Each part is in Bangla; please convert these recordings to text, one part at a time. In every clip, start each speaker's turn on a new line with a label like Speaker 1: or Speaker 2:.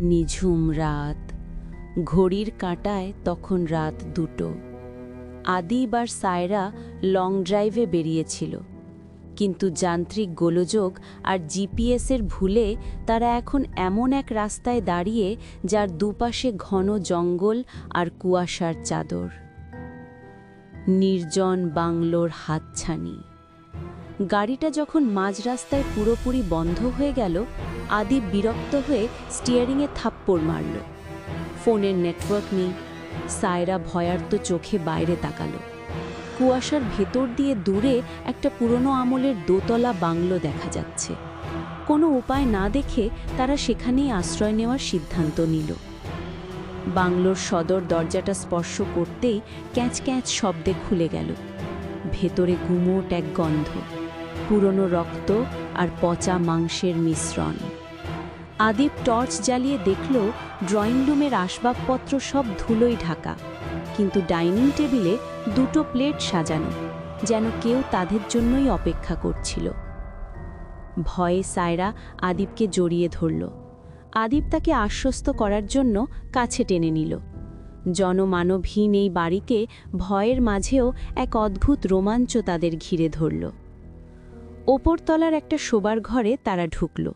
Speaker 1: নিঝুম রাত, ঘড়ির কাঁটায় তখন রাত 2টো। আদিব আর সায়রা লং ড্রাইভে বেরিয়েছিল, কিন্তু যান্ত্রিক গোলযোগ আর জিপিএসের ভুলে তারা এখন এমন এক রাস্তায় দাঁড়িয়ে যার দুপাশে ঘন জঙ্গল আর কুয়াশার চাদর। নির্জন বাংলোর হাতছানি। গাড়িটা যখন মাঝ রাস্তায় পুরোপুরি বন্ধ হয়ে গেল, আদিব বিরক্ত হয়ে স্টিয়ারিংয়ে থাপ্পড় মারল। ফোনের নেটওয়ার্ক নেই। সায়রা ভয়ার্ত চোখে বাইরে তাকালো। কুয়াশার ভেতর দিয়ে দূরে একটা পুরনো আমলের দোতলা বাংলো দেখা যাচ্ছে। কোনো উপায় না দেখে তারা সেখানেই আশ্রয় নেওয়ার সিদ্ধান্ত নিল। বাংলোর সদর দরজাটা স্পর্শ করতেই ক্যাঁচ ক্যাঁচ শব্দে খুলে গেল। ভেতরে গুমোট এক গন্ধ, পুরনো রক্ত আর পচা মাংসের মিশ্রণ। আদিব টর্চ জ্বালিয়ে দেখল ড্রয়িং রুমের আসবাবপত্র সব ধুলোয় ঢাকা, কিন্তু ডাইনিং টেবিলে 2টো প্লেট সাজানো, যেন কেউ তাদের জন্যই অপেক্ষা করছিল। ভয়ে সায়রা আদিবকে জড়িয়ে ধরল। আদিব তাকে আশ্বস্ত করার জন্য কাছে টেনে নিল। জনমানবহীন এই বাড়িতে ভয়ের মাঝেও এক অদ্ভুত রোমাঞ্চ তাদের ঘিরে ধরল। ওপরতলার একটা শোবার ঘরে তারা ঢুকল।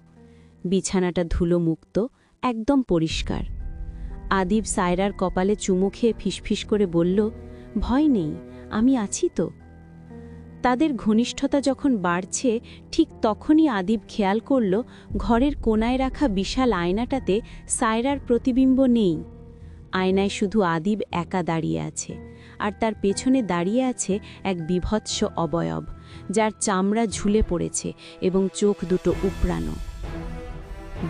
Speaker 1: বিছানাটা ধুলোমুক্ত, একদম পরিষ্কার। আদিব সায়রার কপালে চুমু খেয়ে ফিসফিস করে বলল, ভয় নেই, আমি আছি তো। তাদের ঘনিষ্ঠতা যখন বাড়ছে, ঠিক তখনই আদিব খেয়াল করল ঘরের কোনায় রাখা বিশাল আয়নাটাতে সায়রার প্রতিবিম্ব নেই। আয়নায় শুধু আদিব একা দাঁড়িয়ে আছে, আর তার পেছনে দাঁড়িয়ে আছে এক বিভৎস অবয়ব, যার চামড়া ঝুলে পড়েছে এবং চোখ দুটো উপড়ানো।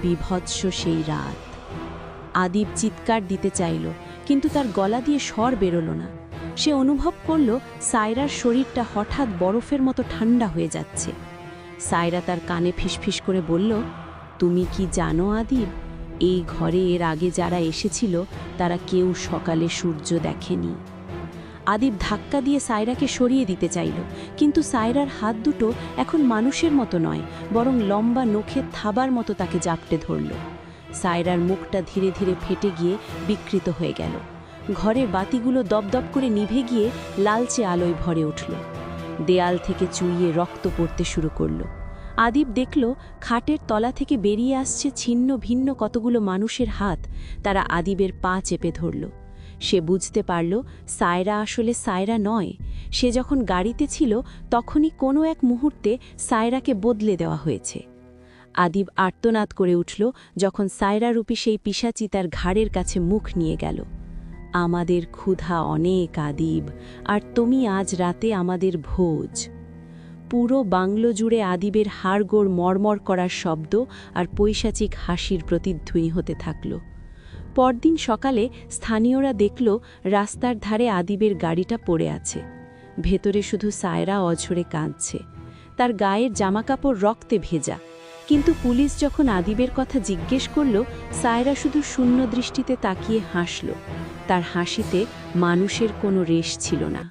Speaker 1: বিভৎস সেই রাত। আদিব চিৎকার দিতে চাইল, কিন্তু তার গলা দিয়ে স্বর বেরোল না। সে অনুভব করল সায়রার শরীরটা হঠাৎ বরফের মতো ঠান্ডা হয়ে যাচ্ছে। সায়রা তার কানে ফিসফিস করে বলল, তুমি কি জানো আদিব, এই ঘরে এর আগে যারা এসেছিল তারা কেউ সকালে সূর্য দেখেনি। আদিব ধাক্কা দিয়ে সায়রাকে সরিয়ে দিতে চাইল, কিন্তু সায়রার হাত দুটো এখন মানুষের মতো নয়, বরং লম্বা নখের থাবার মতো তাকে জাপটে ধরল। সায়রার মুখটা ধীরে ধীরে ফেটে গিয়ে বিকৃত হয়ে গেল। ঘরের বাতিগুলো দপদপ করে নিভে গিয়ে লালচে আলোয় ভরে উঠল। দেয়াল থেকে চুইয়ে রক্ত পড়তে শুরু করল। আদিব দেখল খাটের তলা থেকে বেরিয়ে আসছে ছিন্ন ভিন্ন কতগুলো মানুষের হাত। তারা আদিবের পা চেপে ধরল। সে বুঝতে পারল সায়রা আসলে সায়রা নয়। সে যখন গাড়িতে ছিল তখনই কোনো এক মুহূর্তে সায়রাকে বদলে দেওয়া হয়েছে। আদিব আর্তনাদ করে উঠল যখন সায়রারূপী সেই পিশাচি তার ঘাড়ের কাছে মুখ নিয়ে গেল। আমাদের ক্ষুধা অনেক আদিব, আর তুমি আজ রাতে আমাদের ভোজ। পুরো বাংলো জুড়ে আদিবের হাড়গোড় মরমর করার শব্দ আর পৈশাচিক হাসির প্রতিধ্বনি হতে থাকল। পরদিন সকালে স্থানীয়রা দেখল রাস্তার ধারে আদিবের গাড়িটা পড়ে আছে। ভেতরে শুধু সায়রা অঝরে কাঁদছে। তার গায়ের জামাকাপড় রক্তে ভেজা। কিন্তু পুলিশ যখন আদিবের কথা জিজ্ঞেস করল, সায়রা শুধু শূন্য দৃষ্টিতে তাকিয়ে হাসল। তার হাসিতে মানুষের কোনো রেশ ছিল না।